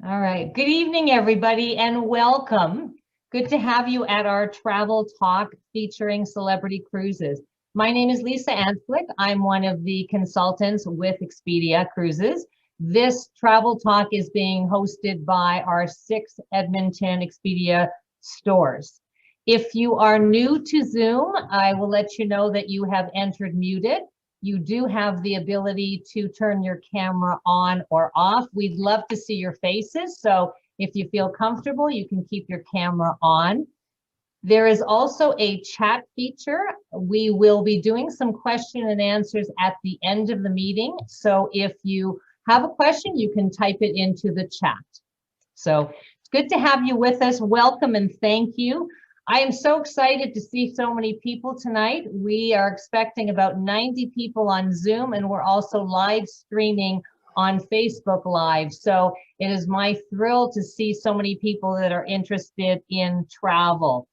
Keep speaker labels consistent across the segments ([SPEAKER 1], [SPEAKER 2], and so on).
[SPEAKER 1] All right. Good evening, everybody, and welcome. Good to have you at our travel talk featuring celebrity cruises. My name is Lisa Anslick. I'm one of the consultants with Expedia Cruises. This travel talk is being hosted by our 6 Edmonton Expedia stores. If you are new to Zoom, I will let you know that you have entered muted. You do have the ability to turn your camera on or off. We'd love to see your faces. So if you feel comfortable, you can keep your camera on. There is also a chat feature. We will be doing some question and answers at the end of the meeting. So if you have a question, you can type it into the chat. So it's good to have you with us. Welcome and thank you. I am so excited to see so many people tonight. We are expecting about 90 people on Zoom, and we're also live streaming on Facebook Live. So it is my thrill to see so many people that are interested in travel.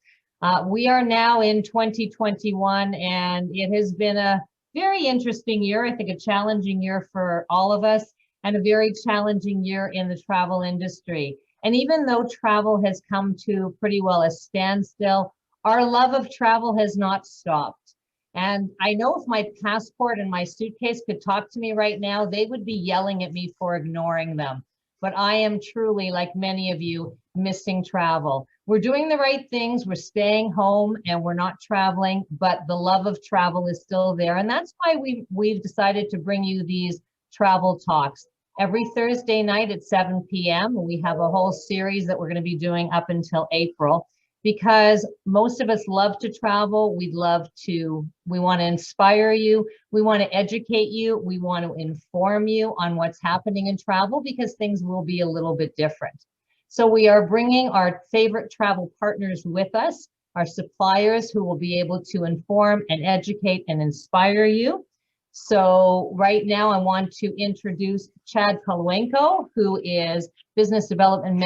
[SPEAKER 1] We are now in 2021, and it has been a very interesting year. I think a challenging year for all of us, and a very challenging year in the travel industry. And even though travel has come to pretty well a standstill, our love of travel has not stopped. And I know if my passport and my suitcase could talk to me right now, they would be yelling at me for ignoring them. But I am truly, like many of you, missing travel. We're doing the right things. We're staying home and we're not traveling, but the love of travel is still there. And that's why we've decided to bring you these travel talks. Every Thursday night at 7 p.m. We have a whole series that we're going to be doing up until April, because most of us love to travel. We want to inspire you. We want to educate you. We want to inform you on what's happening in travel, because things will be a little bit different. So we are bringing our favorite travel partners with us, our suppliers who will be able to inform and educate and inspire you. So right now I want to introduce Chad Kaluenko, who is Business Development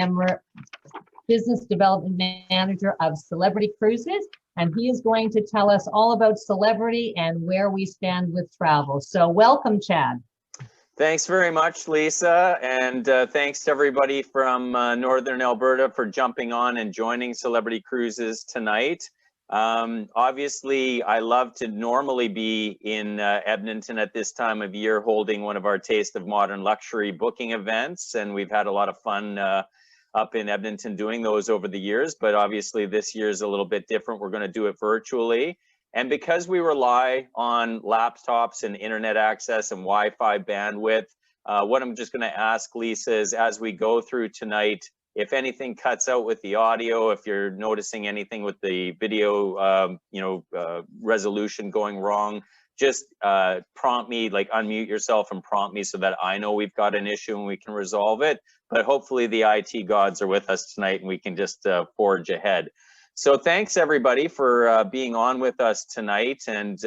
[SPEAKER 1] Manager of Celebrity Cruises. And he is going to tell us all about celebrity and where we stand with travel. So welcome, Chad.
[SPEAKER 2] Thanks very much, Lisa. And thanks to everybody from Northern Alberta for jumping on and joining Celebrity Cruises tonight. Obviously, I love to normally be in Edmonton at this time of year holding one of our Taste of Modern Luxury booking events, and we've had a lot of fun up in Edmonton doing those over the years, but obviously this year is a little bit different. We're going to do it virtually, and because we rely on laptops and internet access and Wi-Fi bandwidth, what I'm just going to ask Lisa is, as we go through tonight, if anything cuts out with the audio, if you're noticing anything with the video, resolution going wrong, just prompt me, like unmute yourself and prompt me so that I know we've got an issue and we can resolve it. But hopefully the IT gods are with us tonight and we can just forge ahead. So thanks everybody for being on with us tonight. And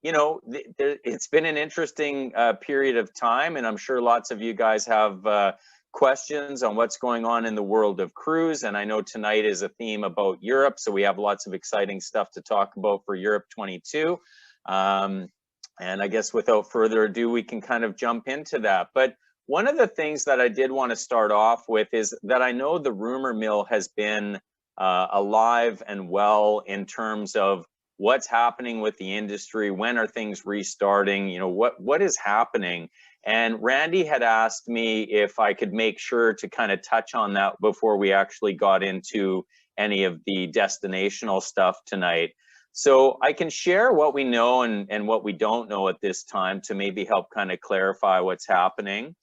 [SPEAKER 2] it's been an interesting period of time, and I'm sure lots of you guys have questions on what's going on in the world of cruise. And I know tonight is a theme about Europe, so we have lots of exciting stuff to talk about for Europe 22. And I guess without further ado, we can kind of jump into that. But one of the things that I did want to start off with is that I know the rumor mill has been alive and well in terms of what's happening with the industry, when are things restarting, what is happening. And Randy had asked me if I could make sure to kind of touch on that before we actually got into any of the destinational stuff tonight. So I can share what we know and what we don't know at this time to maybe help kind of clarify what's happening.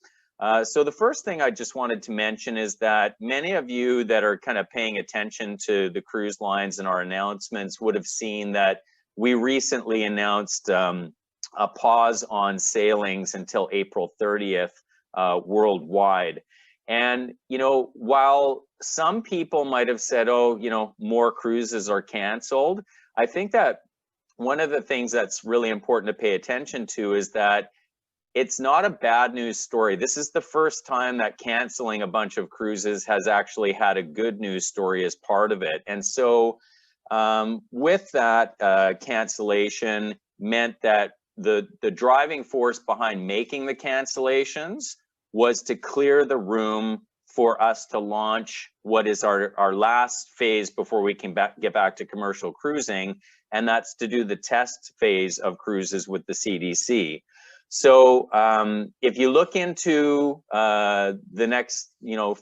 [SPEAKER 2] So the first thing I just wanted to mention is that many of you that are kind of paying attention to the cruise lines and our announcements would have seen that we recently announced a pause on sailings until April 30th worldwide. And, while some people might have said, oh, more cruises are canceled, I think that one of the things that's really important to pay attention to is that it's not a bad news story. This is the first time that canceling a bunch of cruises has actually had a good news story as part of it. And so with that cancellation meant that the driving force behind making the cancellations was to clear the room for us to launch what is our last phase before we can get back to commercial cruising, and that's to do the test phase of cruises with the CDC. So if you look into the next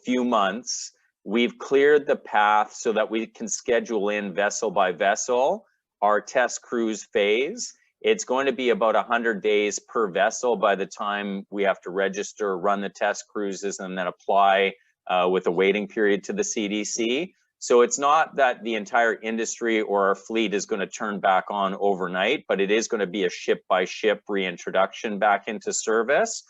[SPEAKER 2] few months, we've cleared the path so that we can schedule in vessel by vessel our test cruise phase. It's going to be about 100 days per vessel by the time we have to register, run the test cruises, and then apply with a waiting period to the CDC. So it's not that the entire industry or our fleet is going to turn back on overnight, but it is going to be a ship-by-ship reintroduction back into service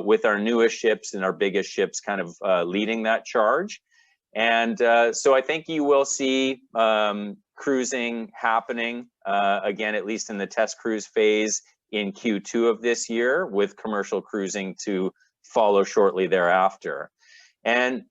[SPEAKER 2] with our newest ships and our biggest ships kind of leading that charge. And so I think you will see cruising happening again, at least in the test cruise phase in Q2 of this year, with commercial cruising to follow shortly thereafter. And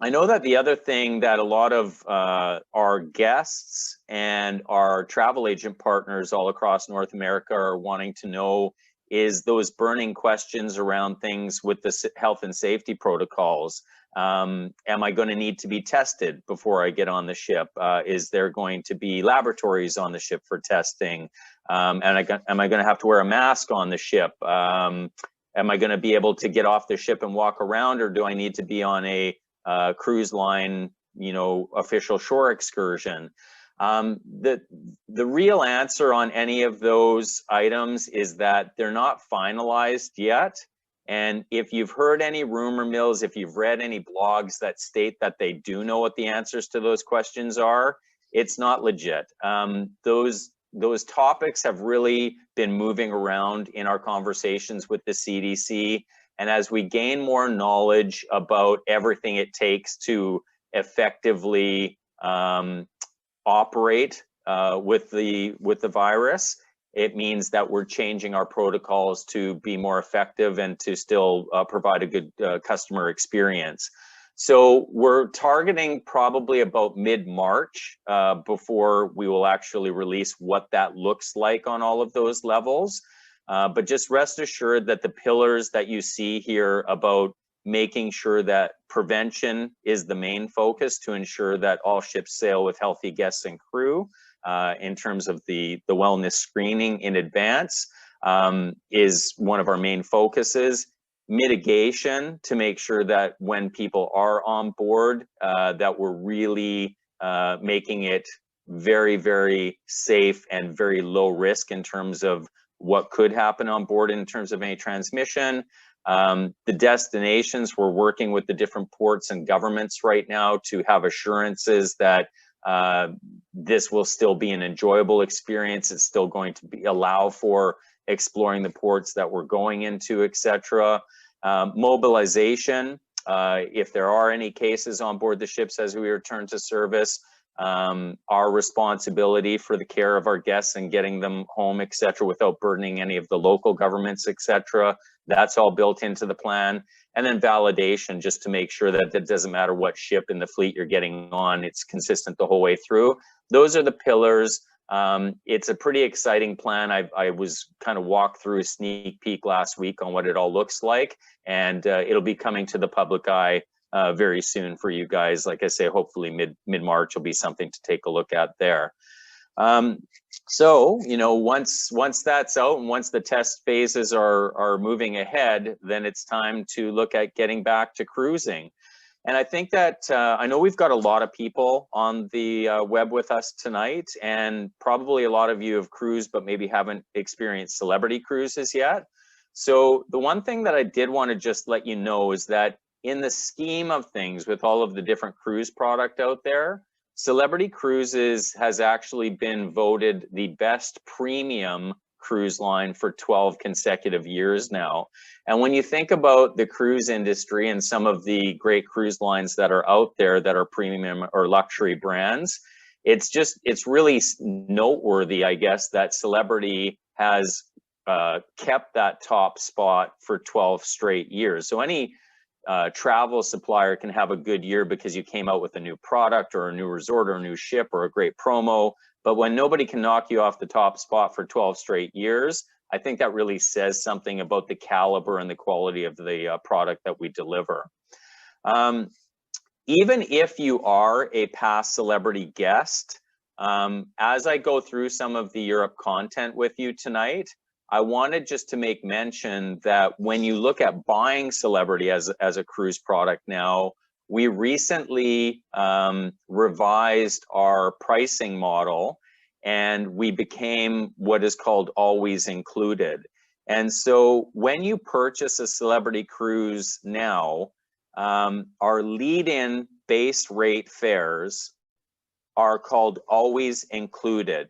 [SPEAKER 2] I know that the other thing that a lot of our guests and our travel agent partners all across North America are wanting to know is those burning questions around things with the health and safety protocols. Am I going to need to be tested before I get on the ship? Is there going to be laboratories on the ship for testing? Am I going to have to wear a mask on the ship? Am I going to be able to get off the ship and walk around, or do I need to be on a cruise line, official shore excursion? The real answer on any of those items is that they're not finalized yet. And if you've heard any rumor mills, if you've read any blogs that state that they do know what the answers to those questions are, it's not legit. Those topics have really been moving around in our conversations with the CDC. And as we gain more knowledge about everything it takes to effectively operate with the virus, it means that we're changing our protocols to be more effective and to still provide a good customer experience. So we're targeting probably about mid-March before we will actually release what that looks like on all of those levels. But just rest assured that the pillars that you see here about making sure that prevention is the main focus to ensure that all ships sail with healthy guests and crew, in terms of the wellness screening in advance, is one of our main focuses. Mitigation, to make sure that when people are on board, that we're really making it very, very safe and very low risk in terms of what could happen on board in terms of any transmission. The destinations, we're working with the different ports and governments right now to have assurances that this will still be an enjoyable experience. It's still going to allow for exploring the ports that we're going into, etc. Mobilization, if there are any cases on board the ships as we return to service, our responsibility for the care of our guests and getting them home, etc., without burdening any of the local governments, etc. That's all built into the plan. And then validation, just to make sure that it doesn't matter what ship in the fleet you're getting on, it's consistent the whole way through. Those are the pillars. It's a pretty exciting plan. I was kind of walked through a sneak peek last week on what it all looks like, and it'll be coming to the public eye very soon for you guys. Like I say, hopefully mid-March will be something to take a look at there. So, once that's out and once the test phases are moving ahead, then it's time to look at getting back to cruising. And I think that, I know we've got a lot of people on the web with us tonight, and probably a lot of you have cruised, but maybe haven't experienced celebrity cruises yet. So the one thing that I did want to just let you know is that in the scheme of things, with all of the different cruise product out there, Celebrity Cruises has actually been voted the best premium cruise line for 12 consecutive years now. And when you think about the cruise industry and some of the great cruise lines that are out there that are premium or luxury brands, it's really noteworthy, I guess, that Celebrity has kept that top spot for 12 straight years. So any travel supplier can have a good year because you came out with a new product or a new resort or a new ship or a great promo. But when nobody can knock you off the top spot for 12 straight years, I think that really says something about the caliber and the quality of the product that we deliver. Even if you are a past celebrity guest, as I go through some of the Europe content with you tonight, I wanted just to make mention that when you look at buying Celebrity as a cruise product now, we recently revised our pricing model, and we became what is called always included. And so when you purchase a Celebrity cruise now, our lead-in base rate fares are called always included,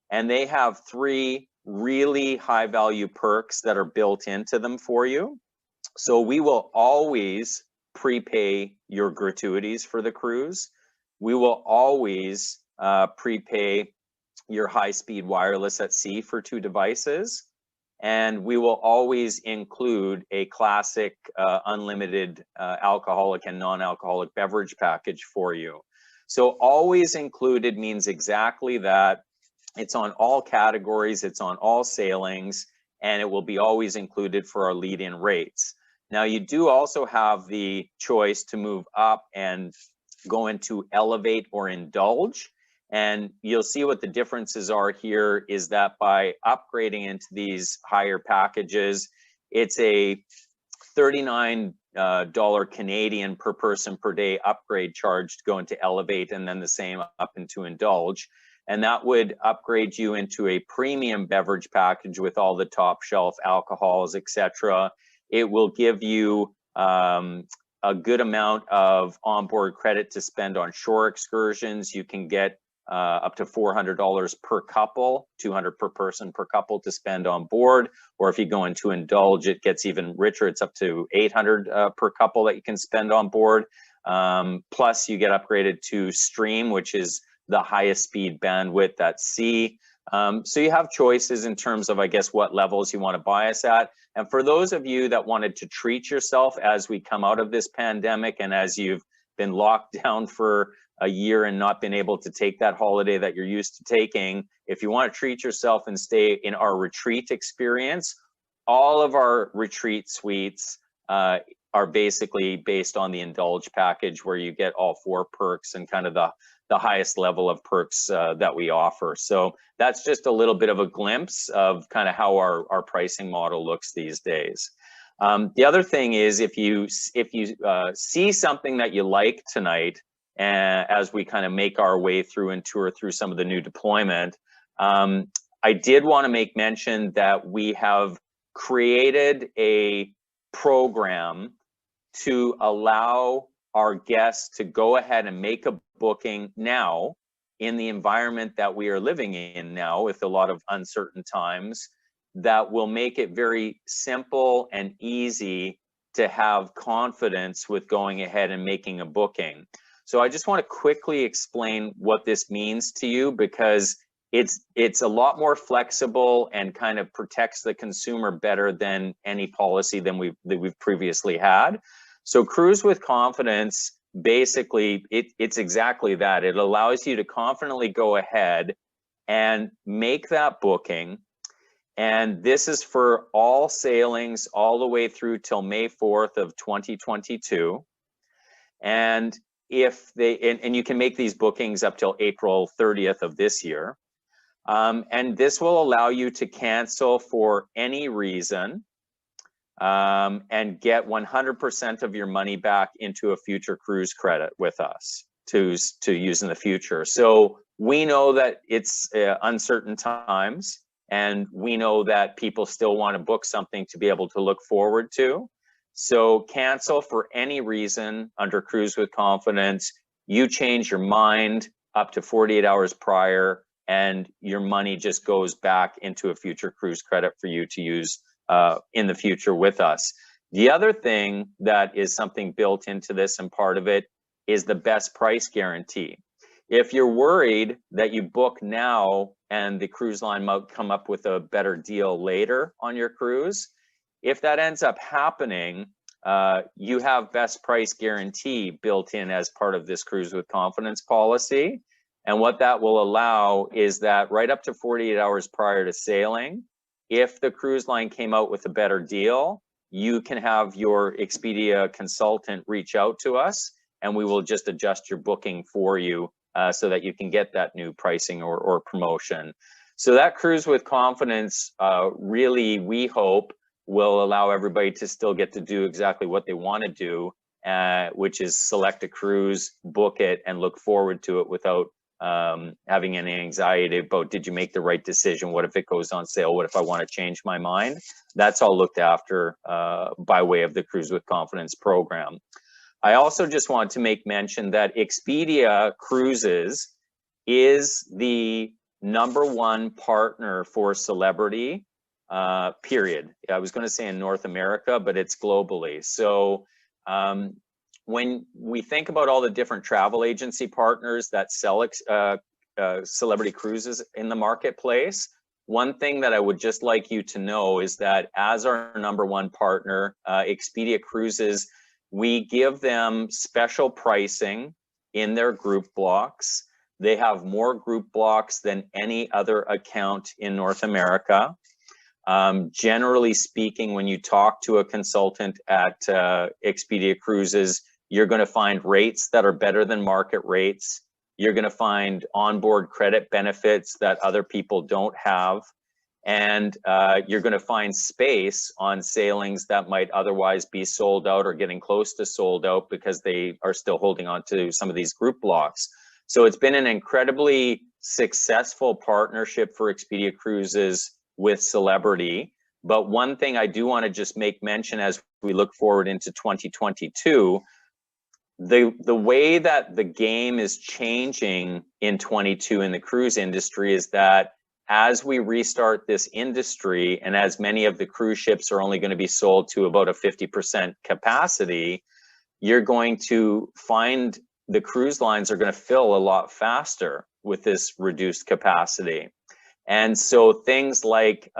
[SPEAKER 2] and they have 3 really high value perks that are built into them for you. So we will always prepay your gratuities for the cruise. We will always prepay your high-speed wireless at sea for 2 devices. And we will always include a classic unlimited alcoholic and non-alcoholic beverage package for you. So always included means exactly that. It's on all categories, it's on all sailings, and it will be always included for our lead-in rates. Now, you do also have the choice to move up and go into Elevate or Indulge. And you'll see what the differences are here is that by upgrading into these higher packages, it's a $39 Canadian per person per day upgrade charge to go into Elevate, and then the same up into Indulge. And that would upgrade you into a premium beverage package with all the top shelf alcohols, etc. It will give you a good amount of onboard credit to spend on shore excursions. You can get up to $400 per couple, $200 per person per couple to spend on board. Or if you go into Indulge, it gets even richer. It's up to $800 per couple that you can spend on board. Plus, you get upgraded to Stream, which is the highest speed bandwidth at sea. So you have choices in terms of, I guess, what levels you want to buy us at. And for those of you that wanted to treat yourself as we come out of this pandemic, and as you've been locked down for a year and not been able to take that holiday that you're used to taking, if you want to treat yourself and stay in our retreat experience, all of our retreat suites are basically based on the Indulge package, where you get all 4 perks and kind of the highest level of perks that we offer. So that's just a little bit of a glimpse of kind of how our pricing model looks these days. The other thing is, if you see something that you like tonight, as we kind of make our way through and tour through some of the new deployment, I did want to make mention that we have created a program to allow our guests to go ahead and make a booking now in the environment that we are living in now, with a lot of uncertain times, that will make it very simple and easy to have confidence with going ahead and making a booking. So I just want to quickly explain what this means to you, because it's a lot more flexible and kind of protects the consumer better than any policy that we've previously had. So Cruise with Confidence, basically, it's exactly that. It allows you to confidently go ahead and make that booking. And this is for all sailings all the way through till May 4th of 2022. And and you can make these bookings up till April 30th of this year. And this will allow you to cancel for any reason, and get 100% of your money back into a future cruise credit with us to use in the future. So we know that it's uncertain times, and we know that people still want to book something to be able to look forward to. So cancel for any reason under Cruise with Confidence. You change your mind up to 48 hours prior, and your money just goes back into a future cruise credit for you to use in the future with us. The other thing that is something built into this, and part of it, is the best price guarantee. If you're worried that you book now and the cruise line might come up with a better deal later on your cruise, if that ends up happening, you have best price guarantee built in as part of this Cruise with Confidence policy. And what that will allow is that right up to 48 hours prior to sailing, if the cruise line came out with a better deal, you can have your Expedia consultant reach out to us, and we will just adjust your booking for you so that you can get that new pricing or promotion. So that Cruise with Confidence really, we hope, will allow everybody to still get to do exactly what they want to do, which is select a cruise, book it, and look forward to it without having any anxiety about, did you make the right decision? What if it goes on sale? What if I want to change my mind? That's all looked after by way of the Cruise with Confidence program. I also just want to make mention that Expedia Cruises is the #1 partner for Celebrity, period. I was going to say in North America, but it's globally. So when we think about all the different travel agency partners that sell Celebrity Cruises in the marketplace, one thing that I would just like you to know is that as our #1 partner, Expedia Cruises, we give them special pricing in their group blocks. They have more group blocks than any other account in North America. Generally speaking, when you talk to a consultant at Expedia Cruises, you're going to find rates that are better than market rates. You're going to find onboard credit benefits that other people don't have. And you're going to find space on sailings that might otherwise be sold out or getting close to sold out because they are still holding on to some of these group blocks. So it's been an incredibly successful partnership for Expedia Cruises with Celebrity. But one thing I do want to just make mention as we look forward into 2022, the way that the game is changing in 22 in the cruise industry is that as we restart this industry, and as many of the cruise ships are only going to be sold to about a 50% capacity, you're going to find the cruise lines are going to fill a lot faster with this reduced capacity. And so things like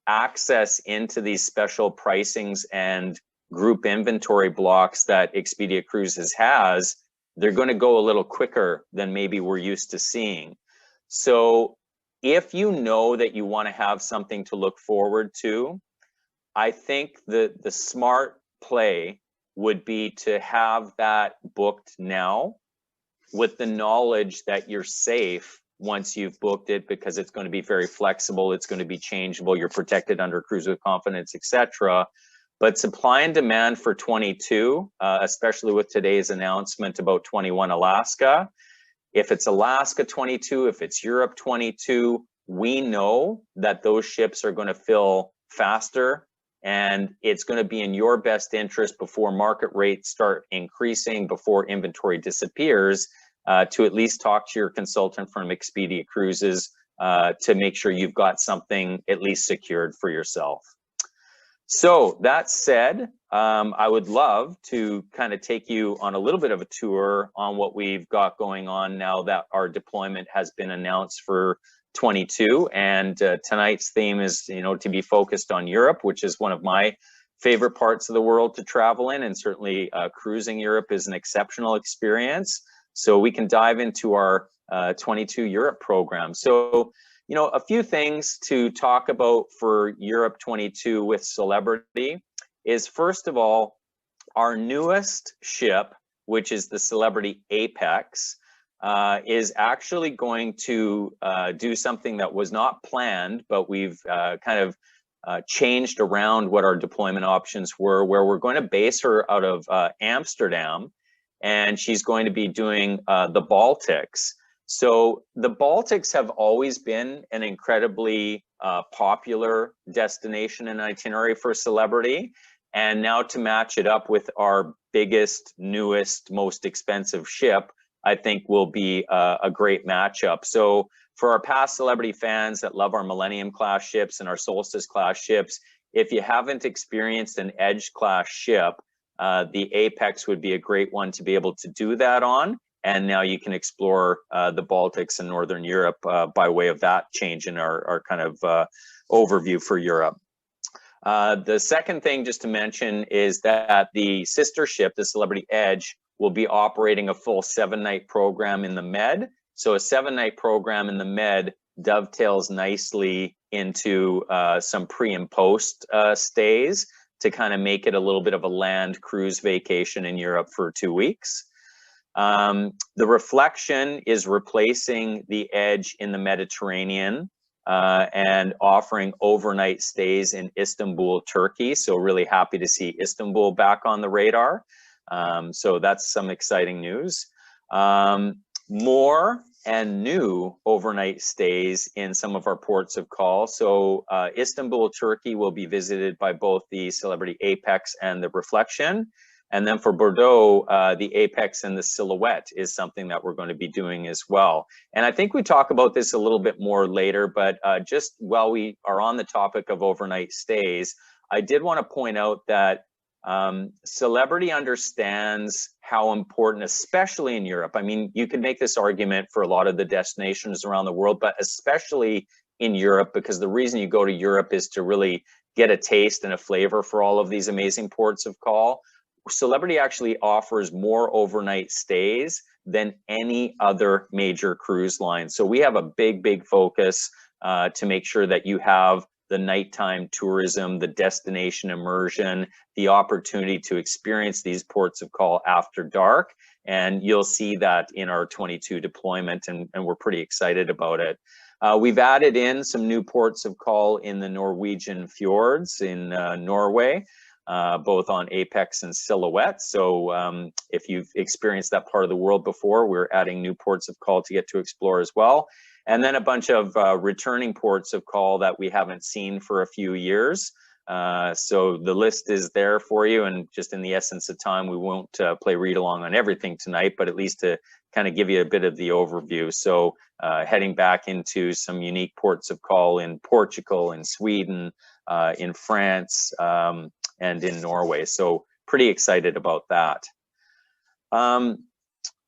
[SPEAKER 2] access into these special pricings and group inventory blocks that Expedia Cruises has, they're going to go a little quicker than maybe we're used to seeing. So if you know that you want to have something to look forward to, I think the smart play would be to have that booked now with the knowledge that you're safe once you've booked it, because it's going to be very flexible, it's going to be changeable, you're protected under Cruise with Confidence, etc. But supply and demand for 22, especially with today's announcement about 21 Alaska, if it's Alaska 22, if it's Europe 22, we know that those ships are going to fill faster, and it's going to be in your best interest before market rates start increasing, before inventory disappears, to at least talk to your consultant from Expedia Cruises to make sure you've got something at least secured for yourself. So that said, I would love to kind of take you on a little bit of a tour on what we've got going on now that our deployment has been announced for 22. And tonight's theme is, to be focused on Europe, which is one of my favorite parts of the world to travel in. And certainly cruising Europe is an exceptional experience. So we can dive into our 22 Europe program. So, a few things to talk about for Europe 22 with Celebrity is, first of all, our newest ship, which is the Celebrity Apex, is actually going to do something that was not planned, but we've kind of changed around what our deployment options were, where we're going to base her out of Amsterdam, and she's going to be doing the Baltics. So the Baltics have always been an incredibly popular destination and itinerary for Celebrity. And now to match it up with our biggest, newest, most expensive ship, I think will be a great matchup. So for our past Celebrity fans that love our Millennium class ships and our Solstice class ships, if you haven't experienced an Edge class ship, the Apex would be a great one to be able to do that on. And now you can explore the Baltics and Northern Europe by way of that change in our kind of overview for Europe. The second thing just to mention is that the sister ship, the Celebrity Edge, will be operating a full 7-night program in the Med. So a 7-night program in the Med dovetails nicely into some pre and post stays. to kind of make it a little bit of a land cruise vacation in Europe for 2 weeks. The Reflection is replacing the Edge in the Mediterranean and offering overnight stays in Istanbul, Turkey. So really happy to see Istanbul back on the radar. So that's some exciting news. More and new overnight stays in some of our ports of call. So Istanbul, Turkey will be visited by both the Celebrity Apex and the Reflection. And then for Bordeaux, the Apex and the Silhouette is something that we're going to be doing as well. And I think we talk about this a little bit more later, but just while we are on the topic of overnight stays, I did want to point out that Celebrity understands how important, especially in Europe. I mean, you could make this argument for a lot of the destinations around the world, but especially in Europe, because the reason you go to Europe is to really get a taste and a flavor for all of these amazing ports of call. Celebrity actually offers more overnight stays than any other major cruise line. So we have a big focus to make sure that you have the nighttime tourism, the destination immersion, the opportunity to experience these ports of call after dark. And you'll see that in our 22 deployment, and we're pretty excited about it. We've added in some new ports of call in the Norwegian Fjords in Norway, both on Apex and Silhouette. So if you've experienced that part of the world before, we're adding new ports of call to get to explore as well. And then a bunch of returning ports of call that we haven't seen for a few years. So the list is there for you, and just in the essence of time, we won't play read along on everything tonight, but at least to kind of give you a bit of the overview. So heading back into some unique ports of call in Portugal, in Sweden, in France, and in Norway. So pretty excited about that.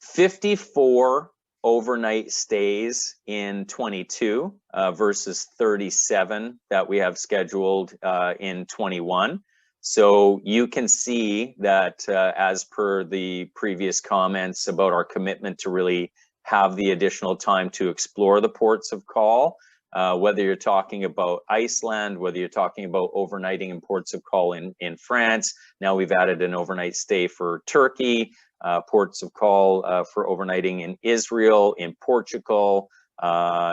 [SPEAKER 2] 54 overnight stays in 22 versus 37 that we have scheduled in 21. So you can see that as per the previous comments about our commitment to really have the additional time to explore the ports of call, whether you're talking about Iceland, whether you're talking about overnighting in ports of call in France. Now we've added an overnight stay for Turkey, ports of call for overnighting in Israel, in Portugal,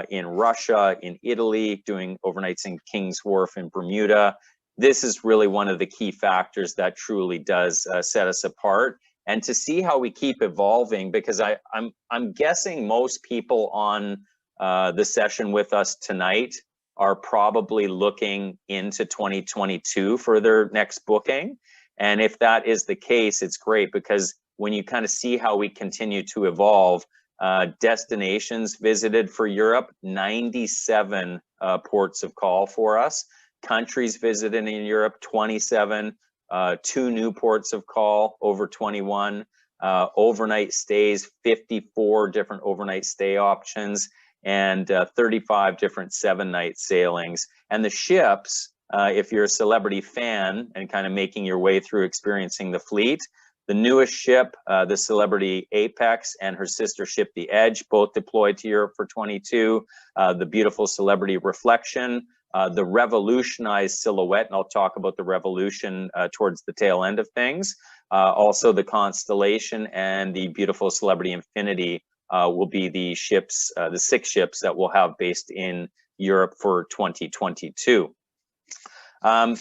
[SPEAKER 2] in Russia, in Italy, doing overnights in King's Wharf in Bermuda. This is really one of the key factors that truly does set us apart. And to see how we keep evolving, because I'm guessing most people on the session with us tonight are probably looking into 2022 for their next booking. And if that is the case, it's great, because when you kind of see how we continue to evolve, destinations visited for Europe, 97 ports of call for us. Countries visited in Europe, 27. 2 new ports of call, over 21. Overnight stays, 54 different overnight stay options, and 35 different 7-night sailings. And the ships, if you're a Celebrity fan and kind of making your way through experiencing the fleet, the newest ship, the Celebrity Apex, and her sister ship, the Edge, both deployed to Europe for 22. The beautiful Celebrity Reflection, the revolutionized Silhouette, and I'll talk about the Revolution towards the tail end of things. Also the Constellation and the beautiful Celebrity Infinity will be the ships, the 6 ships that we'll have based in Europe for 2022.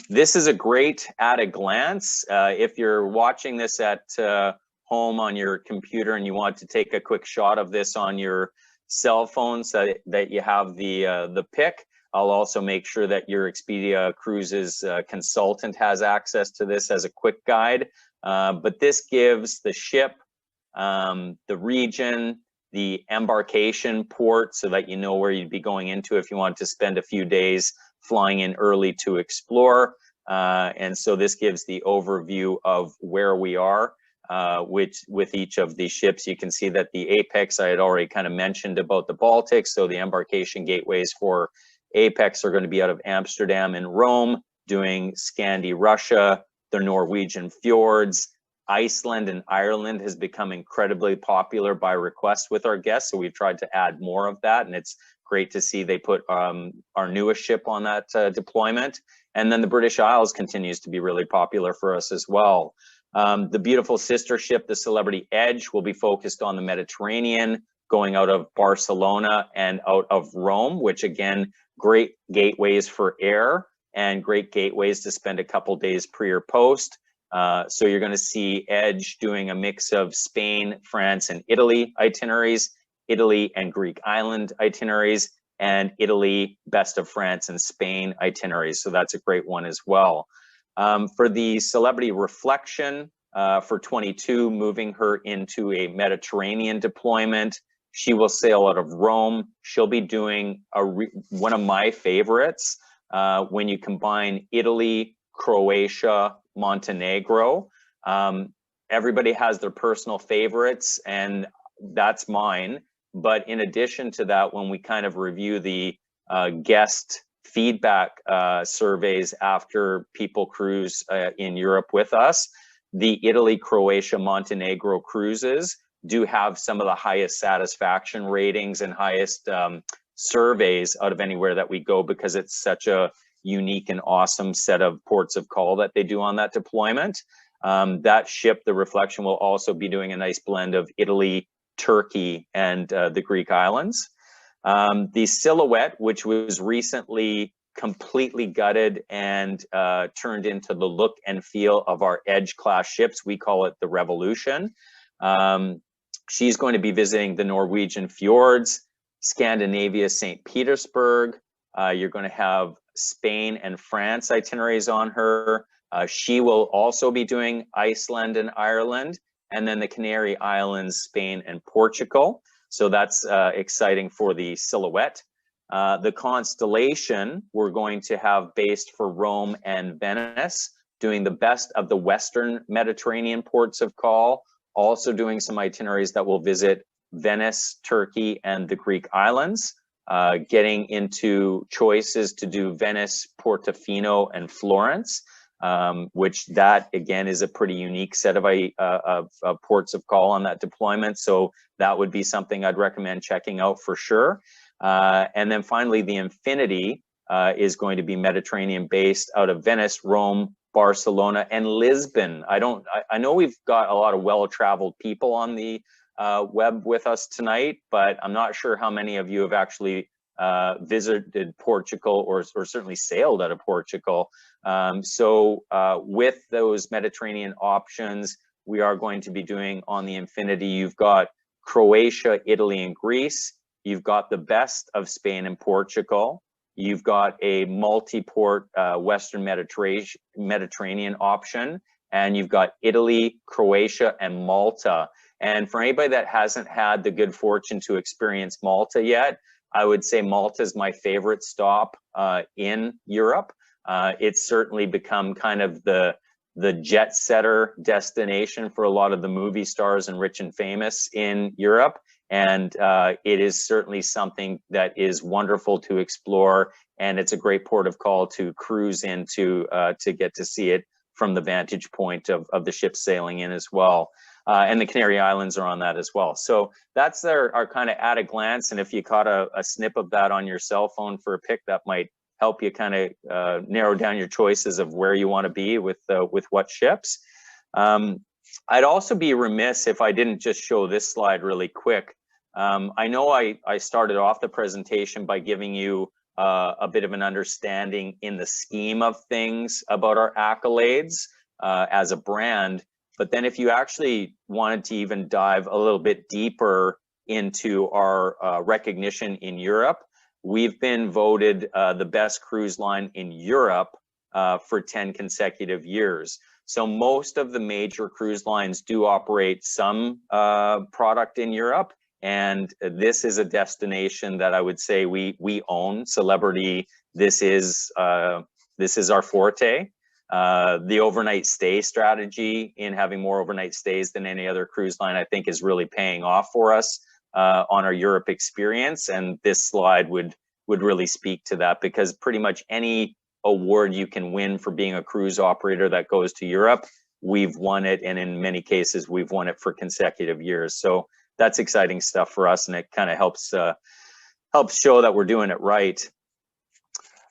[SPEAKER 2] This is a great at a glance. If you're watching this at home on your computer and you want to take a quick shot of this on your cell phone so that you have the pic, I'll also make sure that your Expedia Cruises consultant has access to this as a quick guide. But this gives the ship, the region, the embarkation port, so that you know where you'd be going into if you want to spend a few days flying in early to explore. And so this gives the overview of where we are with each of these ships. You can see that the Apex, I had already kind of mentioned about the Baltic. So the embarkation gateways for Apex are going to be out of Amsterdam and Rome, doing Scandi Russia, the Norwegian Fjords. Iceland and Ireland has become incredibly popular by request with our guests, so we've tried to add more of that, and it's great to see they put our newest ship on that deployment. And then the British Isles continues to be really popular for us as well. The beautiful sister ship, the Celebrity Edge, will be focused on the Mediterranean, going out of Barcelona and out of Rome, which again, great gateways for air and great gateways to spend a couple days pre or post. So you're going to see Edge doing a mix of Spain, France, and Italy itineraries, Italy and Greek island itineraries, and Italy, best of France and Spain itineraries. So that's a great one as well. For the Celebrity Reflection for 22, moving her into a Mediterranean deployment, she will sail out of Rome. She'll be doing one of my favorites when you combine Italy, Croatia, Montenegro. Everybody has their personal favorites, and that's mine. But in addition to that, when we kind of review the guest feedback surveys after people cruise in Europe with us, the Italy, Croatia, Montenegro cruises do have some of the highest satisfaction ratings and highest surveys out of anywhere that we go, because it's such a unique and awesome set of ports of call that they do on that deployment. That ship, the Reflection, will also be doing a nice blend of Italy, Turkey, and the Greek islands. The Silhouette, which was recently completely gutted and turned into the look and feel of our Edge class ships, we call it the Revolution. She's going to be visiting the Norwegian Fjords, Scandinavia, St. Petersburg. You're going to have Spain and France itineraries on her. She will also be doing Iceland and Ireland, and then the Canary Islands, Spain, and Portugal. So that's exciting for the Silhouette. The Constellation, we're going to have based for Rome and Venice, doing the best of the Western Mediterranean ports of call, also doing some itineraries that will visit Venice, Turkey, and the Greek islands, getting into choices to do Venice, Portofino, and Florence, which that again is a pretty unique set of ports of call on that deployment. So that would be something I'd recommend checking out for sure. And then finally, the Infinity is going to be Mediterranean based out of Venice, Rome, Barcelona, and Lisbon. I know we've got a lot of well-traveled people on the web with us tonight, but I'm not sure how many of you have actually visited Portugal or certainly sailed out of Portugal. So with those Mediterranean options, we are going to be doing on the Infinity, you've got Croatia, Italy, and Greece. You've got the best of Spain and Portugal. You've got a multi-port Western Mediterranean option, and you've got Italy, Croatia, and Malta. And for anybody that hasn't had the good fortune to experience Malta yet, I would say Malta is my favorite stop in Europe. It's certainly become kind of the jet setter destination for a lot of the movie stars and rich and famous in Europe. And it is certainly something that is wonderful to explore, and it's a great port of call to cruise into to get to see it from the vantage point of the ship sailing in as well. And the Canary Islands are on that as well. So that's our kind of at a glance, and if you caught a snip of that on your cell phone for a pic, that might help you kind of narrow down your choices of where you want to be with what ships. I'd also be remiss if I didn't just show this slide really quick. I know I started off the presentation by giving you a bit of an understanding in the scheme of things about our accolades as a brand, but then if you actually wanted to even dive a little bit deeper into our recognition in Europe, we've been voted the best cruise line in Europe for 10 consecutive years. So most of the major cruise lines do operate some product in Europe, and this is a destination that I would say we own. Celebrity, this is our forte. The overnight stay strategy in having more overnight stays than any other cruise line, I think, is really paying off for us on our Europe experience. And this slide would really speak to that, because pretty much any award you can win for being a cruise operator that goes to Europe, we've won it, and in many cases we've won it for consecutive years. So that's exciting stuff for us, and it kind of helps show that we're doing it right.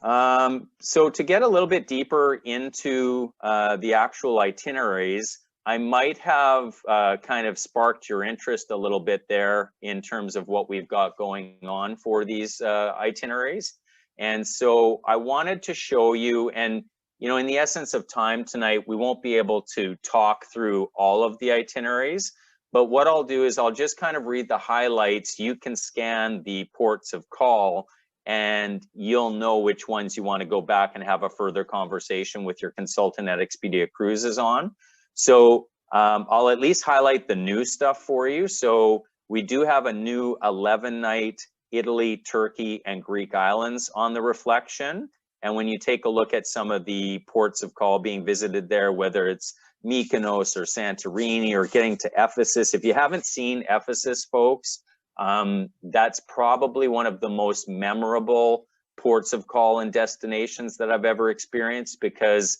[SPEAKER 2] So to get a little bit deeper into the actual itineraries, I might have kind of sparked your interest a little bit there in terms of what we've got going on for these itineraries. And so I wanted to show you, and you know, in the essence of time tonight, we won't be able to talk through all of the itineraries, but what I'll do is I'll just kind of read the highlights. You can scan the ports of call and you'll know which ones you want to go back and have a further conversation with your consultant at Expedia Cruises on. So I'll at least highlight the new stuff for you. So we do have a new 11-night Italy, Turkey, and Greek islands on the Reflection. And when you take a look at some of the ports of call being visited there, whether it's Mykonos or Santorini or getting to Ephesus, if you haven't seen Ephesus, folks, that's probably one of the most memorable ports of call and destinations that I've ever experienced, because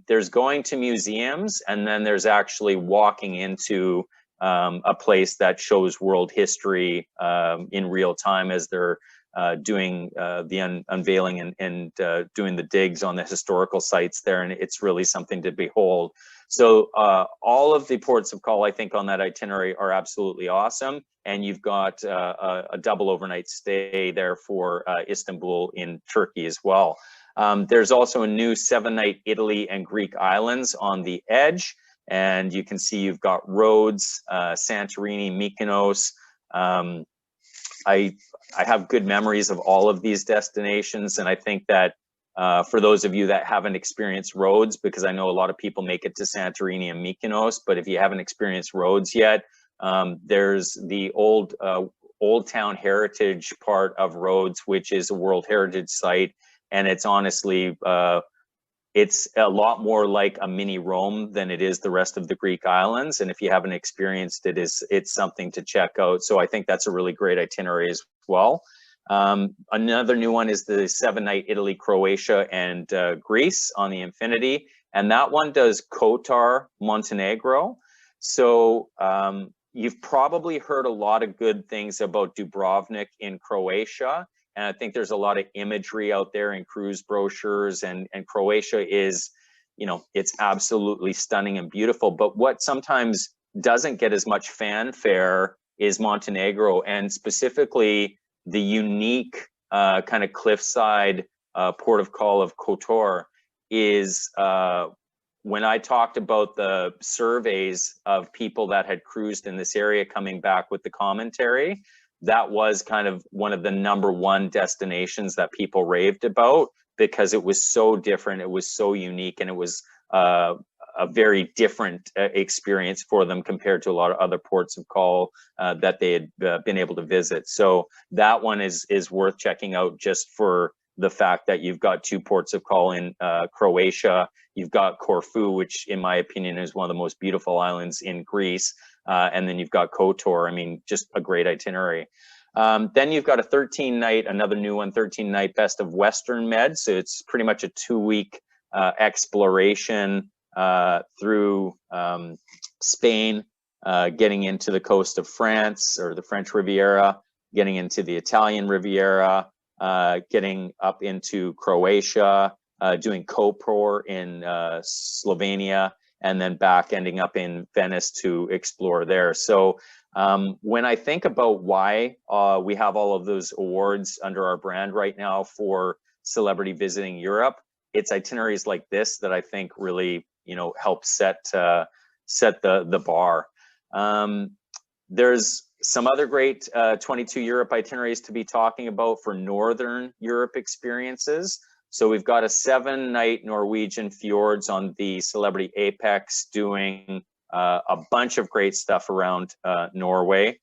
[SPEAKER 2] there's going to museums and then there's actually walking into a place that shows world history in real time as they're doing the unveiling and doing the digs on the historical sites there, and it's really something to behold. So all of the ports of call, I think, on that itinerary are absolutely awesome, and you've got a double overnight stay there for Istanbul in Turkey as well. There's also a new 7-night Italy and Greek islands on the edge, and you can see you've got Rhodes, Santorini, Mykonos. I have good memories of all of these destinations, and I think that for those of you that haven't experienced Rhodes, because I know a lot of people make it to Santorini and Mykonos, but if you haven't experienced Rhodes yet, there's the old Town Heritage part of Rhodes, which is a World Heritage Site, and it's honestly, it's a lot more like a mini Rome than it is the rest of the Greek islands. And if you haven't experienced it, it's something to check out. So I think that's a really great itinerary as well. Another new one is the 7-night Italy, Croatia, and Greece on the Infinity. And that one does Kotar, Montenegro. So you've probably heard a lot of good things about Dubrovnik in Croatia. And I think there's a lot of imagery out there in cruise brochures, and Croatia is, you know, it's absolutely stunning and beautiful. But what sometimes doesn't get as much fanfare is Montenegro, and specifically the unique kind of cliffside port of call of Kotor is, when I talked about the surveys of people that had cruised in this area coming back with the commentary, that was kind of one of the #1 destinations that people raved about, because it was so different, it was so unique, and it was a very different experience for them compared to a lot of other ports of call that they had been able to visit. So that one is worth checking out, just for the fact that you've got 2 ports of call in Croatia. You've got Corfu, which in my opinion is one of the most beautiful islands in Greece. And then you've got Kotor. I mean, just a great itinerary. Then you've got a 13-night, another new one, 13-night Best of Western Med. So it's pretty much a 2-week exploration through Spain, getting into the coast of France or the French Riviera, getting into the Italian Riviera, getting up into Croatia, doing Koper in Slovenia, and then back ending up in Venice to explore there. So when I think about why we have all of those awards under our brand right now for celebrity visiting Europe, it's itineraries like this that I think really, you know, help set the bar. There's some other great 22 Europe itineraries to be talking about for Northern Europe experiences. So we've got a 7-night Norwegian Fjords on the Celebrity Apex, doing a bunch of great stuff around Norway.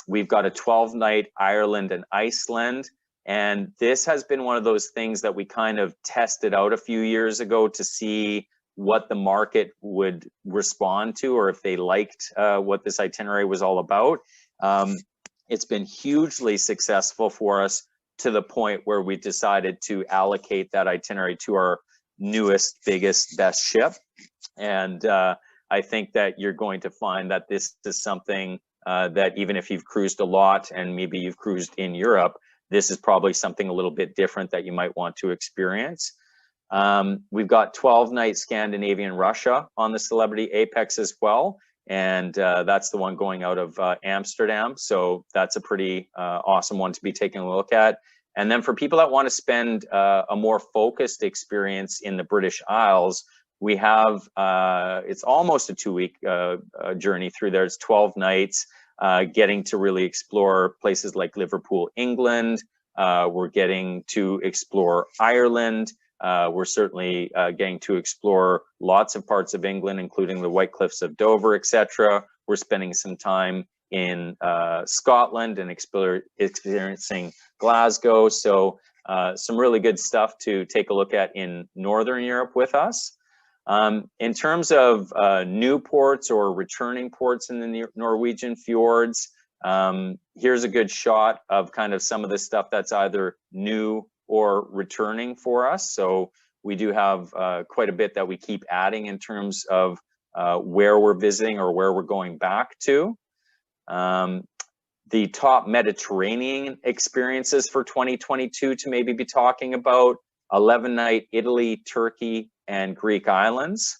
[SPEAKER 2] We've got a 12-night Ireland and Iceland. And this has been one of those things that we kind of tested out a few years ago to see what the market would respond to, or if they liked what this itinerary was all about. It's been hugely successful for us, to the point where we decided to allocate that itinerary to our newest, biggest, best ship. And I think that you're going to find that this is something that even if you've cruised a lot and maybe you've cruised in Europe, this is probably something a little bit different that you might want to experience. We've got 12-night Scandinavian Russia on the Celebrity Apex as well. And that's the one going out of Amsterdam. So that's a pretty awesome one to be taking a look at. And then for people that want to spend a more focused experience in the British Isles, we have, it's almost a 2-week journey through there. It's 12 nights, getting to really explore places like Liverpool, England. We're getting to explore Ireland. We're certainly getting to explore lots of parts of England, including the White Cliffs of Dover, etc. We're spending some time in Scotland and experiencing Glasgow. So some really good stuff to take a look at in Northern Europe with us. In terms of new ports or returning ports in the Norwegian fjords, here's a good shot of kind of some of the stuff that's either new or returning for us. So we do have quite a bit that we keep adding in terms of where we're visiting or where we're going back to. The top Mediterranean experiences for 2022 to maybe be talking about: 11-night Italy, Turkey, and Greek islands.